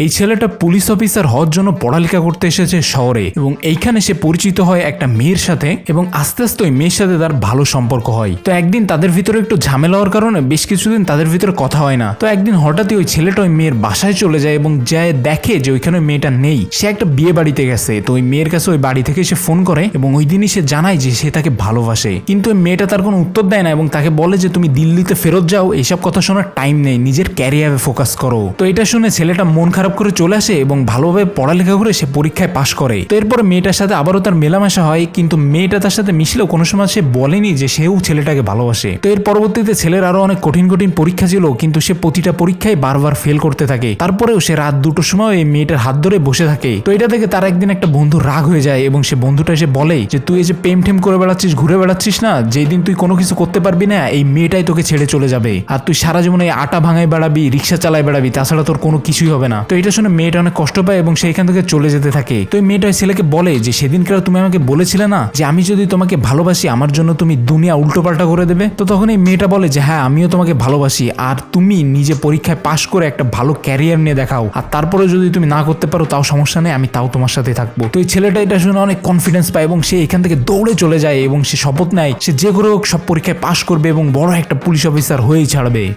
এই ছেলেটা police officer হওয়ার জন্য পড়ালেখা করতে এসেছে শহরে এবং এইখানে সে পরিচিত হয় একটা মেয়ের সাথে এবং আস্তে আস্তে ওই মেয়ের সাথে তার ভালো সম্পর্ক হয়। তো একদিন তাদের ভিতরে একটু ঝামেলা হওয়ার কারণে বেশ কিছুদিন তাদের ভিতরে কথা হয় না। তো একদিন হঠাৎই ওই ছেলেটা ওই মেয়ের বাসায় চলে যায় এবং যায় দেখে যে ওইখানে ওই মেয়েটা নেই, সে একটা বিয়ে বাড়িতে গেছে। তো ওই মেয়ের কাছে ওই বাড়ি থেকে সে ফোন করে এবং ওই দিনই সে জানায় যে সে তাকে ভালোবাসে, কিন্তু ওই মেয়েটা তার কোনো উত্তর দেয় না এবং তাকে বলে যে তুমি দিল্লিতে ফেরত যাও, এইসব কথা শোনার টাইম নেই, নিজের ক্যারিয়ারে ফোকাস করো। তো এটা শুনে ছেলেটা মন খারাপ করে চলে আসে এবং ভালোভাবে পড়ালেখা করে সে পরীক্ষায় পাশ করে। তো এরপরে মেয়েটার সাথে আবারও তার মেলামেশা হয়, কিন্তু মেয়েটা তার সাথে মিশলেও কোনো সময় সে বলেনি যে সেও ছেলেটাকে ভালোবাসে। তো এর পরবর্তীতে ছেলের আরো অনেক কঠিন কঠিন পরীক্ষা ছিল, কিন্তু সে প্রতিটা পরীক্ষায় বারবার ফেল করতে থাকে। তারপরেও সে রাত 2টোর সময় এই মেয়েটার হাত ধরে বসে থাকে। তো এটা দেখে তার একদিন একটা বন্ধু রাগ হয়ে যায় এবং সে বন্ধুটা এসে বলে যে তুই এই যে প্রেম ঠেম করে বেড়াচ্ছিস, ঘুরে বেড়াচ্ছিস না, যেই দিন তুই কোনো কিছু করতে পারবি না এই মেয়েটাই তোকে ছেড়ে চলে যাবে, আর তুই সারা জীবনে আটা ভাঙায় বেড়াবি, রিক্সা চালায় বেড়াবি, তাছাড়া তোর কোনো কিছুই হবে না। তো এটা শুনে মেয়েটা অনেক কষ্ট পায় এবং সেইখান থেকে চলে যেতে থাকে। তো এই মেয়েটা ছেলেকে বলে যে সেদিনকার তুমি আমাকে বলেছিলে না যে আমি যদি তোমাকে ভালোবাসি আমার জন্য তুমি দুনিয়া উল্টোপাল্টা করে দেবে। তো তখন এই মেয়েটা বলে যে হ্যাঁ আমিও তোমাকে ভালোবাসি, আর তুমি নিজে পরীক্ষায় পাশ করে একটা ভালো ক্যারিয়ার নিয়ে দেখাও, আর তারপরে যদি তুমি না করতে পারো তাও সমস্যা নেই, আমি তাও তোমার সাথে থাকবো। তো এই ছেলেটা এটা শুনে অনেক কনফিডেন্স পায় এবং সে এখান থেকে দৌড়ে চলে যায় এবং সে শপথ নেয় সে যে করে হোক সব পরীক্ষায় পাশ করবে এবং বড় একটা পুলিশ অফিসার হয়েই ছাড়বে।